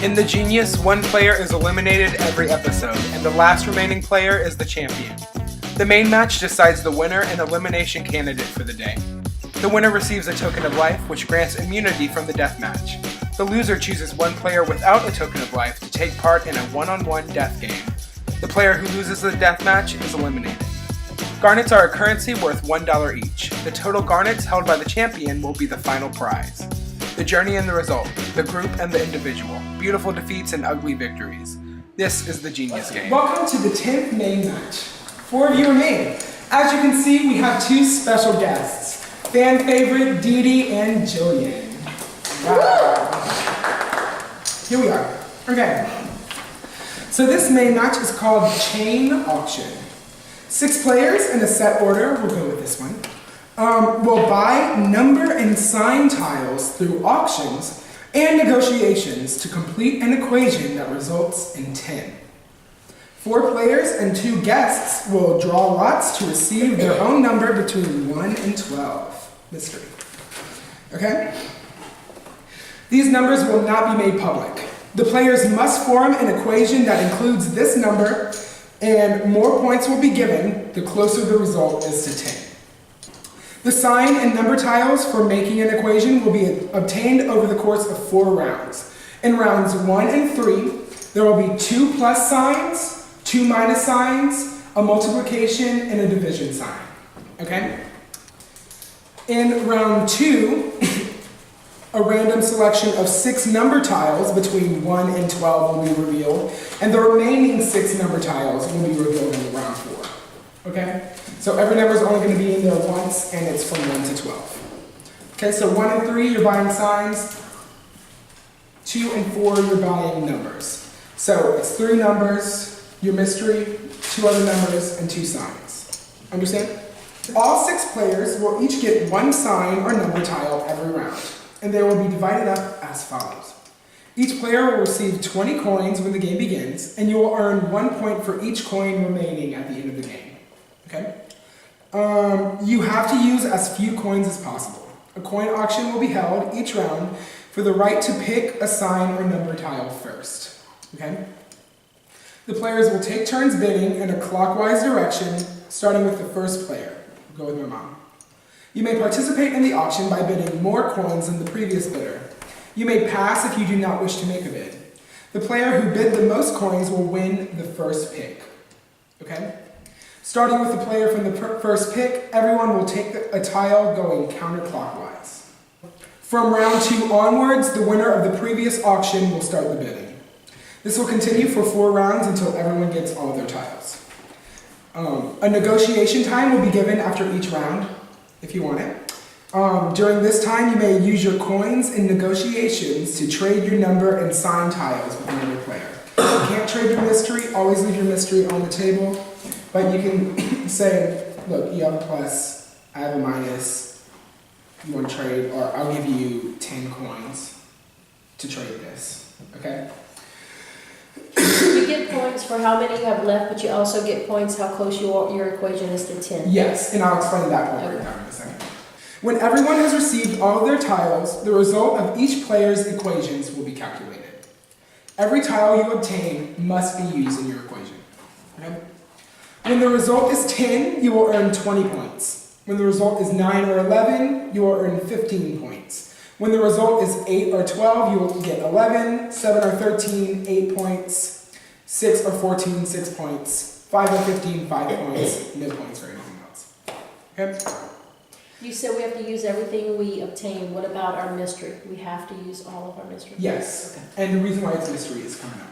In The Genius, one player is eliminated every episode, and the last remaining player is the champion. The main match decides the winner and elimination candidate for the day. The winner receives a token of life, which grants immunity from the death match. The loser chooses one player without a token of life to take part in a one-on-one death game. The player who loses the death match is eliminated. Garnets are a currency worth $1 each. The total garnets held by the champion will be the final prize. The journey and the result, the group and the individual, beautiful defeats and ugly victories. This is the Genius Game. Welcome to the 10th main match. 4 of you remain. As you can see, we have 2 special guests. Fan favorite Dee Dee and Jillian. Wow. Here we are. Okay. So this main match is called Chain Auction. 6 players in a set order, we'll go with this one, will buy number and sign tiles through auctions and negotiations to complete an equation that results in 10. 4 players and 2 guests will draw lots to receive their own number between 1 and 12. Mystery. Okay? These numbers will not be made public. The players must form an equation that includes this number, and more points will be given the closer the result is to 10. The sign and number tiles for making an equation will be obtained over the course of 4 rounds. In rounds 1 and 3, there will be 2 plus signs, 2 minus signs, a multiplication, and a division sign. Okay? In round 2, a random selection of 6 number tiles between 1 and 12 will be revealed, and the remaining 6 number tiles will be revealed in round 4. Okay? So every number is only going to be in there once, and it's from 1 to 12. Okay, so 1 and 3, you're buying signs. 2 and 4, you're buying numbers. So it's 3 numbers, your mystery, 2 other numbers, and 2 signs. Understand? All 6 players will each get 1 sign or number tile every round, and they will be divided up as follows. Each player will receive 20 coins when the game begins, and you will earn 1 point for each coin remaining at the end of the game. Okay? You have to use as few coins as possible. A coin auction will be held each round for the right to pick a sign or number tile first. Okay? The players will take turns bidding in a clockwise direction, starting with the first player. I'll go with my mom. You may participate in the auction by bidding more coins than the previous bidder. You may pass if you do not wish to make a bid. The player who bid the most coins will win the first pick. Okay? Starting with the player from the first pick, everyone will take a tile going counterclockwise. From round 2 onwards, the winner of the previous auction will start the bidding. This will continue for 4 rounds until everyone gets all of their tiles. A negotiation time will be given after each round, if you want it. During this time, you may use your coins in negotiations to trade your number and sign tiles with another player. You can't trade your mystery, always leave your mystery on the table. But you can say, look, you have a plus, I have a minus, you want to trade, or I'll give you 10 coins to trade this, okay? You get points for how many you have left, but you also get points how close your equation is to 10. Yes, and I'll explain that point breakdown in a second. When everyone has received all of their tiles, the result of each player's equations will be calculated. Every tile you obtain must be used in your equation, okay? When the result is 10, you will earn 20 points. When the result is 9 or 11, you will earn 15 points. When the result is 8 or 12, you will get 11, 7 or 13, 8 points, 6 or 14, 6 points, 5 or 15, 5 points, no points for anything else. Okay? You said we have to use everything we obtain. What about our mystery? We have to use all of our mystery? Yes, okay. And the reason why it's mystery is coming up.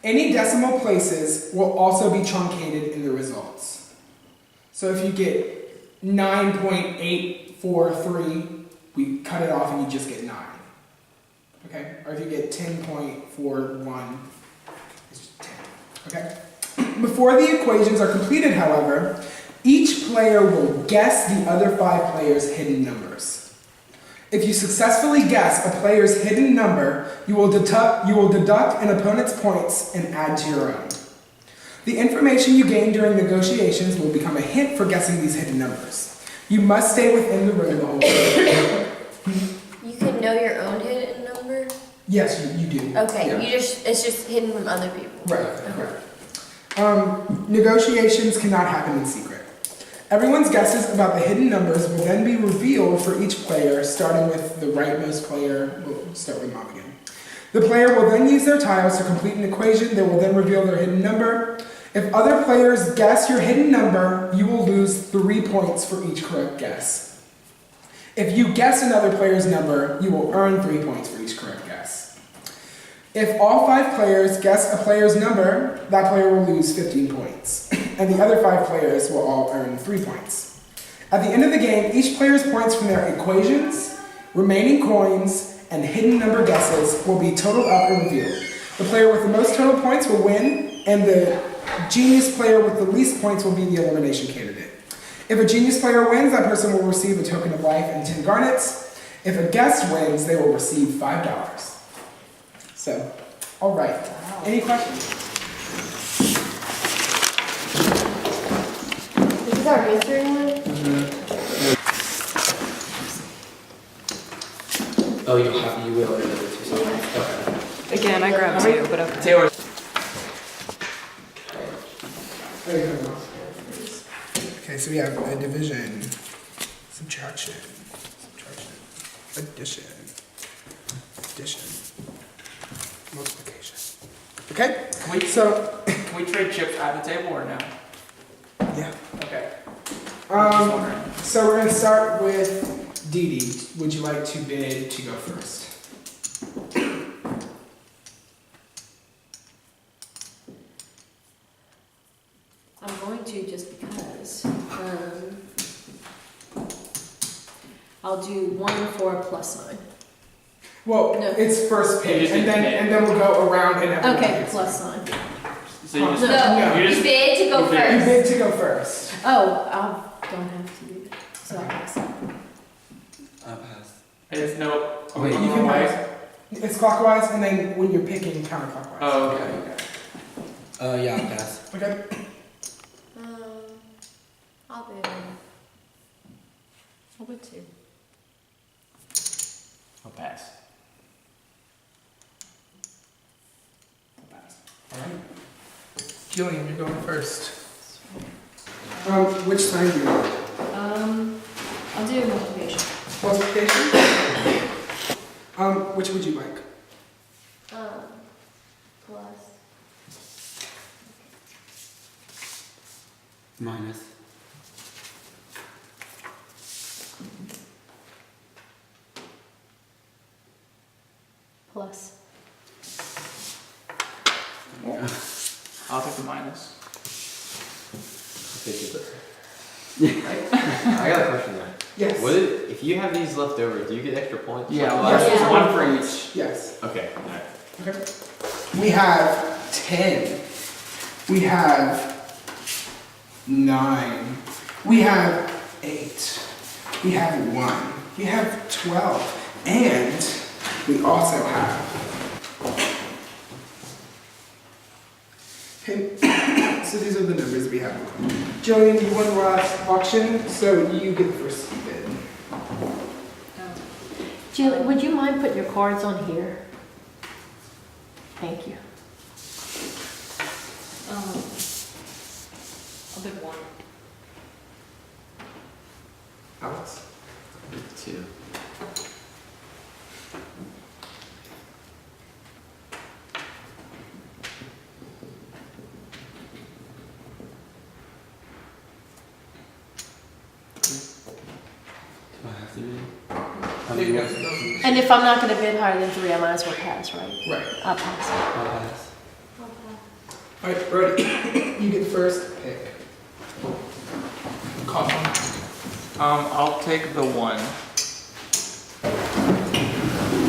Any decimal places will also be truncated in the results. So if you get 9.843, we cut it off and you just get 9. Okay? Or if you get 10.41, it's just 10. Okay? Before the equations are completed, however, each player will guess the other 5 players' hidden numbers. If you successfully guess a player's hidden number, you will deduct an opponent's points and add to your own. The information you gain during negotiations will become a hint for guessing these hidden numbers. You must stay within the room the whole time. You can know your own hidden number? Yes, you do. you. Okay, Yeah. it's just hidden from other people. Right, correct. Negotiations cannot happen in secret. Everyone's guesses about the hidden numbers will then be revealed for each player, starting with the rightmost player. We'll start with Mom again. The player will then use their tiles to complete an equation that will then reveal their hidden number. If other players guess your hidden number, you will lose 3 points for each correct guess. If you guess another player's number, you will earn 3 points for each correct guess. If all 5 players guess a player's number, that player will lose 15 points, and the other 5 players will all earn 3 points. At the end of the game, each player's points from their equations, remaining coins, and hidden number guesses will be totaled up and revealed. The player with the most total points will win, and the genius player with the least points will be the elimination candidate. If a genius player wins, that person will receive a token of life and 10 garnets. If a guest wins, they will receive $5. So, all right. Any questions? This is our answering one? Oh, you will order the other 2 songs. Okay. Again, I grabbed 2, but okay. Taylor. Okay, so we have a division, subtraction, addition, multiplication. Okay, Can we trade chips at the table or no? yeah. Okay. Just wondering. So we're gonna start with Dee Dee. Would you like to bid to go first? I'm going to just because. I'll do 1 for a plus sign. Well, No. it's first pick, just and pick. then we'll go around and everyone Okay, picks. plus sign. So you just, No. you You just bid to go you bid. You first. bid to go first. Oh, I don't have to do that. So I'll pass. I'll pass. It's no. Wait, You can pass. It's clockwise, and then when you're picking, counterclockwise. Oh, okay. Yeah, I'll pass. Okay. I'll bid. I'll bid 2. I'll pass. All right. Jillian, you're going first. Which sign do you want? I'll do multiplication. Multiplication? Which would you like? Plus. Minus. Plus. I'll take the minus. I got a question there. Yes. What if you have these left over, do you get extra points? Yeah, Like, well, Yes. there's one for each. Yes. Okay, alright. Okay. We have 10. We have 9. We have 8. We have 1. We have 12. And we also have. Okay. So these are the numbers we have. Jillian, you won the last auction, so you get the first bid. Jill, would you mind putting your cards on here? Thank you. I'll bid 1. Alex? 2. Do I have to be? And if I'm not going to bid higher than 3, I might as well pass, right? Right. I'll pass. I'll pass. Alright, Brody, you get first pick. Call one. I'll take the 1.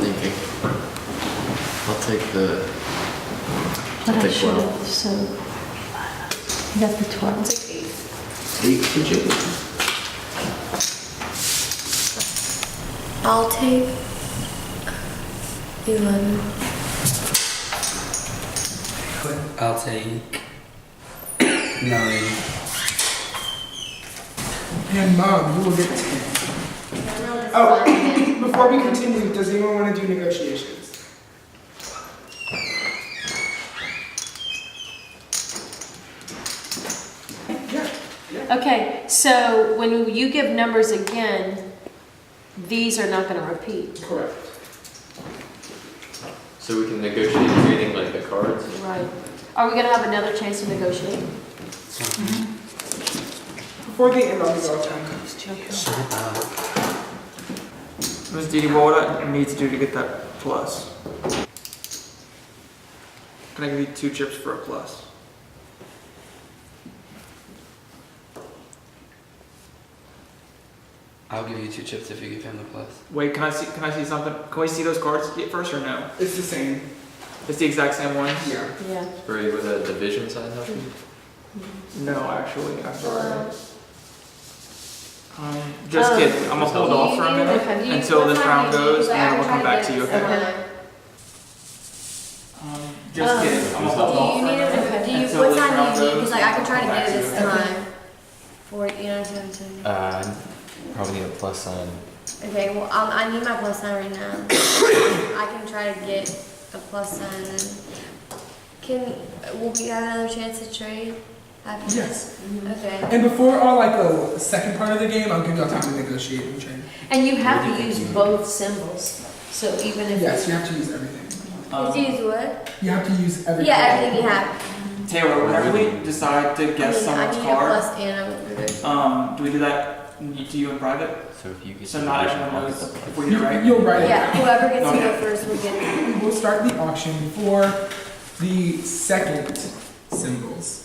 Thinking. I'll take the. But I Take should 12. have, so. You got the 12. 8 for Jillian. I'll take 11. I'll take 9. And Mom, you will get 10. Oh, before we continue, does anyone want to do negotiations? so when you give numbers again, these are not gonna repeat. Correct. So we can negotiate creating like the cards. Right. Are we gonna have another chance to negotiate? Before the end, I'll give you all time. Ms. Didi, what would I need to do to get that plus? Can I give you 2 chips for a plus? I'll give you 2 chips if you give him the plus. Wait, can I see something? Can we see those cards first or no? It's the same. It's the exact same ones? Yeah. Yeah. For you with a division sign up. No, actually, I'm sorry. Um, Just kidding. I'm gonna hold off for a minute Okay. until this round goes, and then we'll come back to you, okay? Okay. Just kidding. I'm gonna hold off Do for you a need minute. it? Do you? Until What this time round do you need? goes, Because like I can try to and get it we'll this come back to you. time. For you know what I'm saying? Probably need a plus sign. Okay. Well, I need my plus sign right now. I can try to get a plus sign. And will we have another chance to trade? After? Yes. Okay. And before our the second part of the game, I'll give y'all time to negotiate and trade. And you have to use both symbols, so even if. Yes, you have to use everything. Did you use what? You have to use everything. Yeah, everything you have. Taylor, whenever we decide to guess I someone's need a card, plus and a reverse. do we do that to you in private? So if you get So not everyone knows if we get it right? You'll write it. Yeah. Whoever gets to Okay. go first will get it. We'll start the auction for the second symbols.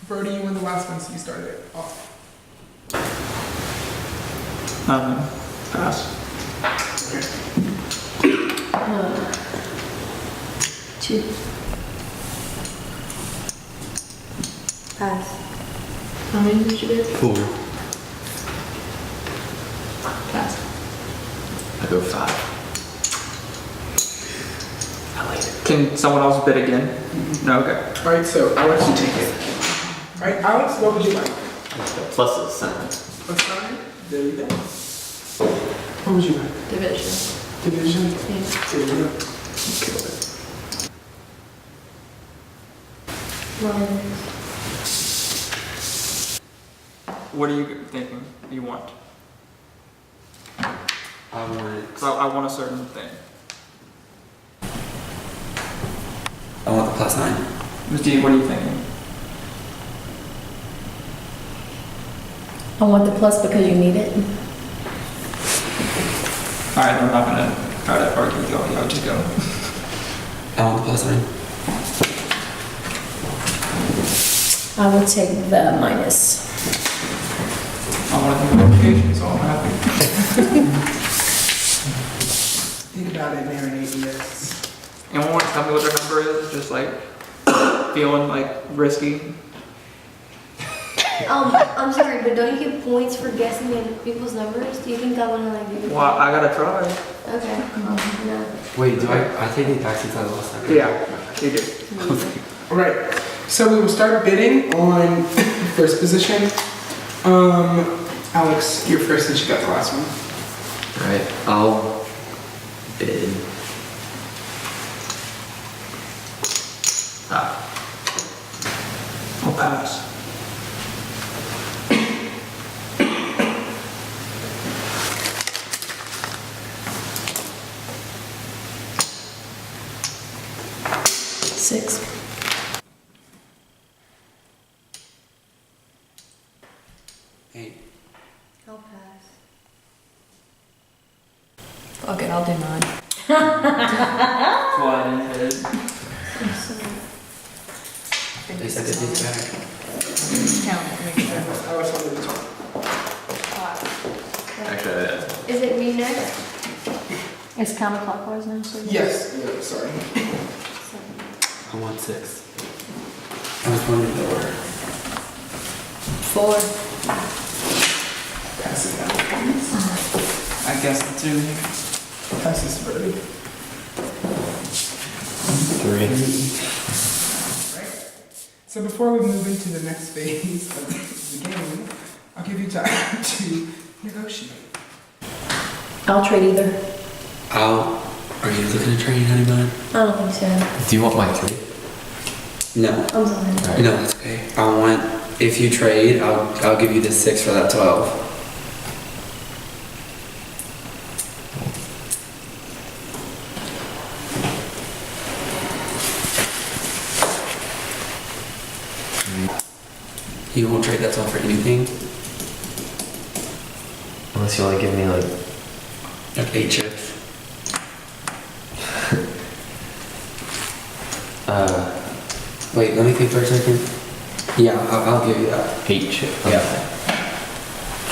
Brody, you won the last one, so you started it off. Pass. Two. Pass. How many did you get? 4. Pass. I go 5. I like it. Can someone else bid again? No, okay. Alright, so Alex, you take it. Alright, Alex, what would you like? Plus is sign. Let's sign. There we go. What would you like? Division. Division? Yeah. There we go. Killed it. What are you thinking you want? I want. Because I want a certain thing. I want the plus sign. Ms. D, what are you thinking? I want the plus because you need it. Alright, I'm not gonna try to argue with y'all. Y'all just go. I want the plus sign. I would take the minus. I want to do notifications, so I'm happy. Think about it, marinate this. Anyone want to tell me what their number is? Just like feeling like risky. I'm sorry, but don't you get points for guessing in people's numbers? Do you think I want to like do? Well, I gotta try. Okay. No. Wait, do I take it back since I lost that? Yeah, you do. Alright, so we will start bidding on first position. Alex, you're first since you got the last one. Alright, I'll bid. I'll pass. Six. Hey, I'll pass. Fuck it, I'll do mine. That's why I didn't bid. at least I did these back. Count it, make sure. Alex, on the top. Actually, Is it me next? It's counterclockwise now, so. Yes, yeah, sorry. I want 6. I was wondering the order. 4. Pass it down, please. I guess the 2 here. Pass this to Brody. 3. Right. So before we move into the next phase of the game, I'll give you time to negotiate. I'll trade either. Are you looking to trade, honey bun? I don't think so. Do you want my 3? No. I'm sorry. Alright. No, that's okay. I want If you trade, I'll give you the 6 for that 12. You won't trade that 12 for anything? Unless you want to give me like, Like 8 chips. Wait, let me think for a second. Yeah, I'll give you that. 8 chip. Yeah.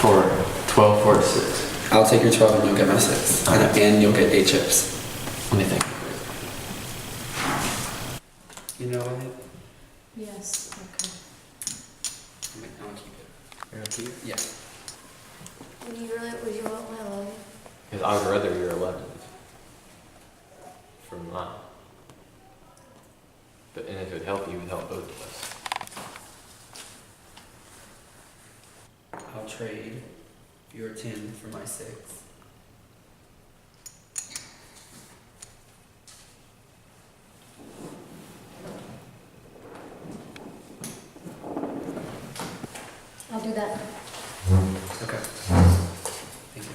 For 12 for 6. I'll take your 12 and you'll get my 6. And you'll get 8 chips. Let me think. You know what? Yes, okay. I'm gonna keep it. You're gonna keep it? Yeah. Would you want my 11? Because I would rather your 11 from mine. But and if it would help you, it would help both of us. I'll trade your 10 for my 6. I'll do that. Okay. Thank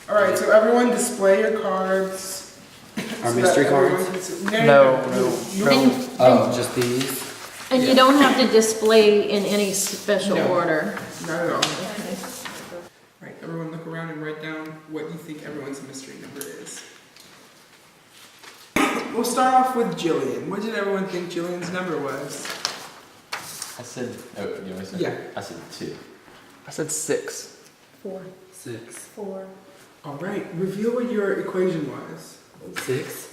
you. All right, so everyone display your cards. Our so mystery that everyone cards? can see- No. And, Oh, just these? and you don't have to display in any special No. order. Not at all. Okay. All right, everyone look around and write down what you think everyone's mystery number is. We'll start off with Jillian. What did everyone think Jillian's number was? I said, oh, you want me to say? Yeah. I said 2. I said 6. 4. 6. 4. All right, reveal what your equation was. 6?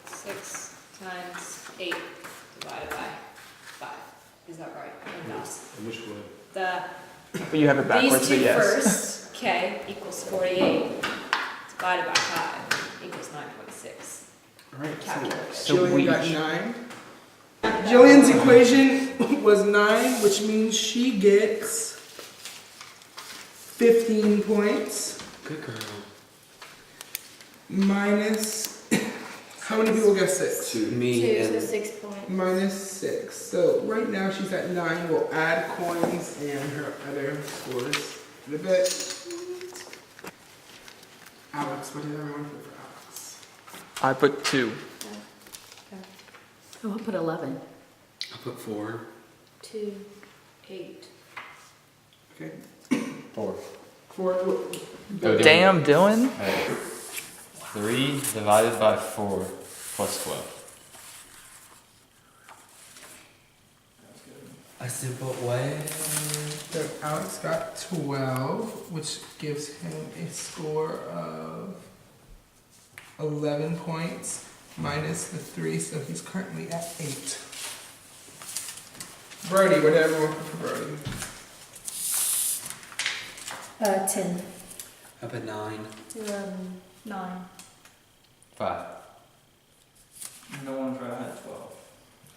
6 times 8 divided by 5. Is that right? Yes. Which one? The But you have it backwards, these but two yes. first, k equals 48 divided by 5 equals 9.6. All right, Calculate. so Jillian got Sweet. 9. Jillian's equation was 9, which means she gets 15 points. Good girl. Minus, how many people get 6? Me 2, so and 6 points. Minus 6. So right now she's at 9. We'll add coins and her other scores in a bit. Alex, what did everyone put for Alex? I put 2. Oh, I'll put 11. I'll put 4. 2, 8. Okay. 4. 4. Oh, Damn, Dylan. Alright. 3 divided by 4 plus 12. A simple way. So Alex got 12, which gives him a score of 11 points minus the 3, so he's currently at 8. Brody, what did everyone put for Brody? 10. I put 9. 9. 5. No one's right at 12.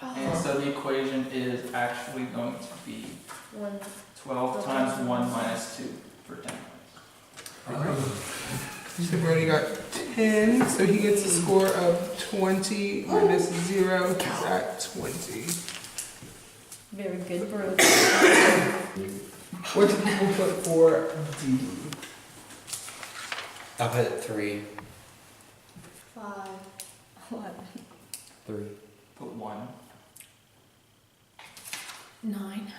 And so the equation is actually going to be 1. 12 times 1 minus 2 for 10 points. Alright. So Brody got 10, so he gets a score of 20 minus 0, he's at 20. Very good, Brooke. What did people put for D? I put 3. 5. 11. 3. Put 1. 9.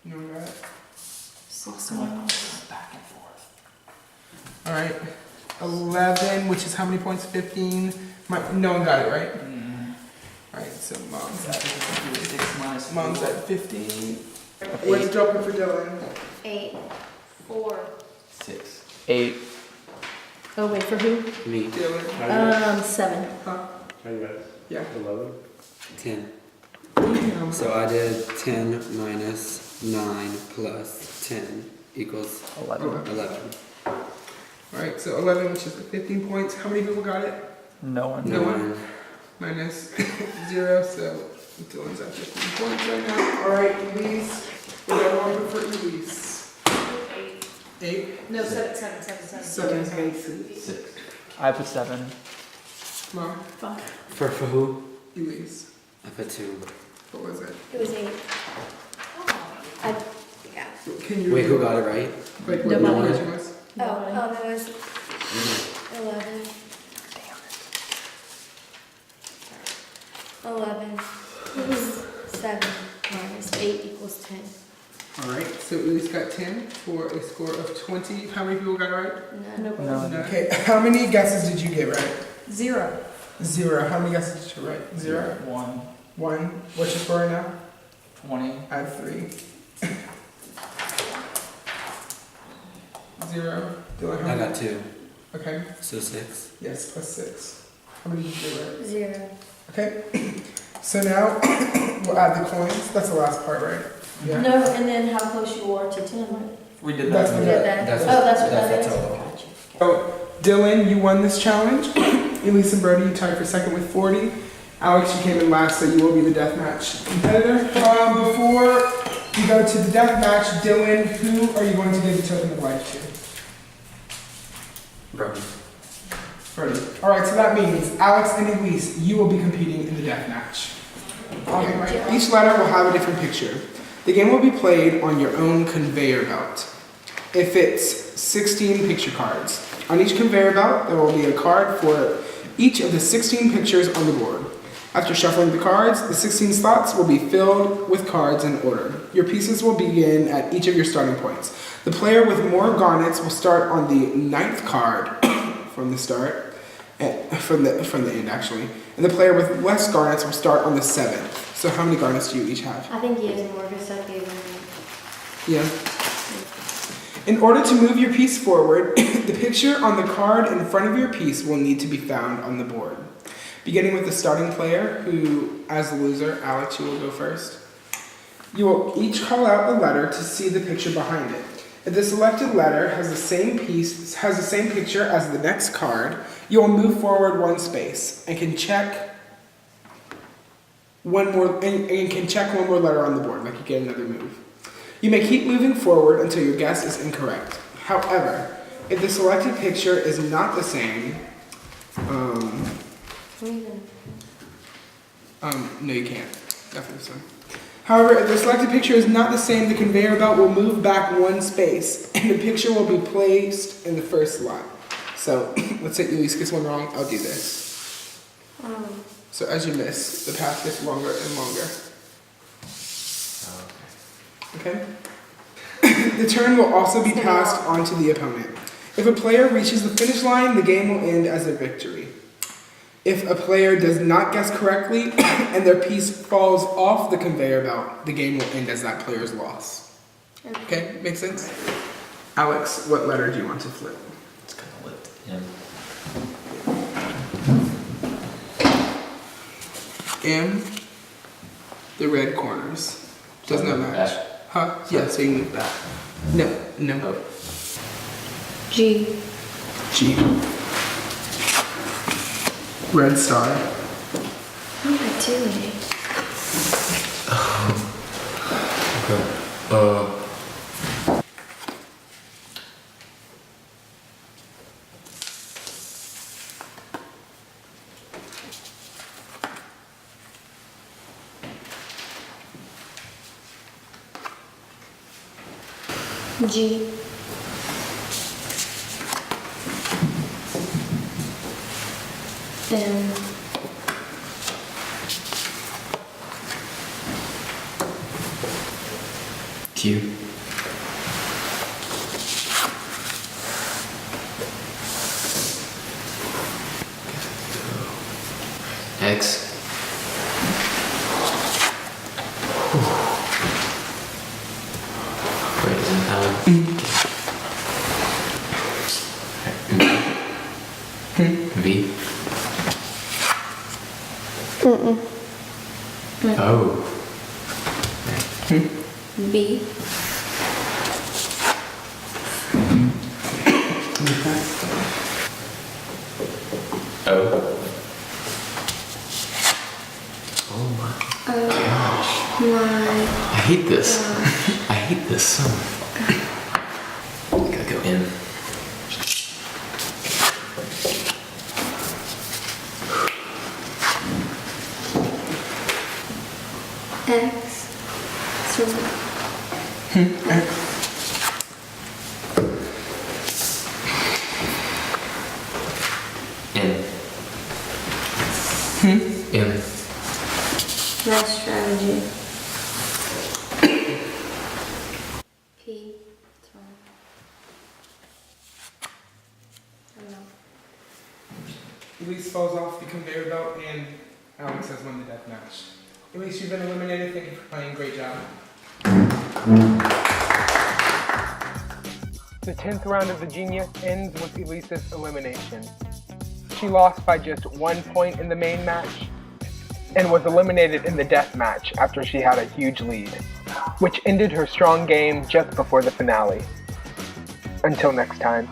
No one got it? 6. Back and forth. Alright. 11, which is how many points? 15. No one got it, right? Alright, so mom's at 6 minus Mom's 4. at 15. What's dropping for Dylan? 8. 4. 6. 8. Oh, wait, for who? Me. Dylan. 7. Huh? Yeah. 10. So I did 10 minus 9 plus 10 equals 11. 11. Alright, so 11, which is 15 points. How many people got it? No one. No one. Minus 0, so Dylan's at 15 points right now. Alright, Elise. What did everyone put for Elise? 8. No, 7. 6. I put 7. Mom, 5. For who? Elise. I put 2. What was it? It was 8. Yeah. Can you? Wait, who got it right? Like what Nobody. your equation was? Oh, that was 11. 11 equals 7 minus 8 equals 10. All right. So Elise got 10 for a score of 20. How many people got it right? No. No. Okay. How many guesses did you get right? 0. 0. How many guesses did you get right? 0. 1, 1. What's your score right now? 20. I have 3. 0. Dylan, how I many? got 2. Okay. So 6. Yes, plus 6. How many did you get right? 0. Okay. So now we'll add the coins. That's the last part, right? Yeah. No, and then how close you are to 10, right? We did That's that. what Did that. That's Oh, that's what that's that the is? total. Gotcha. So, Dylan, you won this challenge. Elise and Brody, you tied for second with 40. Alex, you came in last, so you will be the deathmatch competitor. Before we go to the deathmatch, Dylan, who are you going to give the token of life to? Brody. Brody. All right, so that means Alex and Elise, you will be competing in the deathmatch. Okay. Each letter will have a different picture. The game will be played on your own conveyor belt. It fits 16 picture cards. On each conveyor belt, there will be a card for each of the 16 pictures on the board. After shuffling the cards, the 16 slots will be filled with cards in order. Your pieces will begin at each of your starting points. The player with more garnets will start on the 9th card from the start, from the end actually, and the player with less garnets will start on the 7th. So how many garnets do you each have? I think he has more because I gave him. Yeah. In order to move your piece forward, the picture on the card in front of your piece will need to be found on the board. Beginning with the starting player, who, as the loser, Alex, you will go first. You will each call out a letter to see the picture behind it. If the selected letter has the same picture as the next card, you will move forward 1 space and can check one more letter on the board, like you get another move. You may keep moving forward until your guess is incorrect. However, if the selected picture is not the same, no, you can't. Definitely so. However, if the selected picture is not the same, the conveyor belt will move back 1 space, and the picture will be placed in the first slot. So, let's say Elise gets one wrong, I'll do this. So as you miss, the path gets longer and longer. Okay? The turn will also be passed on to the opponent. If a player reaches the finish line, the game will end as a victory. If a player does not guess correctly and their piece falls off the conveyor belt, the game will end as that player's loss. Okay, makes sense? Alex, what letter do you want to flip? It's kind of lit. Yeah. M, the red corners. Does not match. Back. Huh? Yeah, so you move back. No. G. G. Red star. What am I doing? G. M. Q. X. Wait, is it V. Oh. B. O. Oh my gosh. I hate this. I hate this so much. Gotta go in. X. So In. Nice strategy. P. It's fine. I don't know. Elise falls off the conveyor belt and Alex has won the death match. Elise, you've been eliminated. Thank you for playing. Great job. The 10th round of the Genius ends with Elise's elimination. She lost by just 1 point in the main match and was eliminated in the death match after she had a huge lead, which ended her strong game just before the finale. Until next time.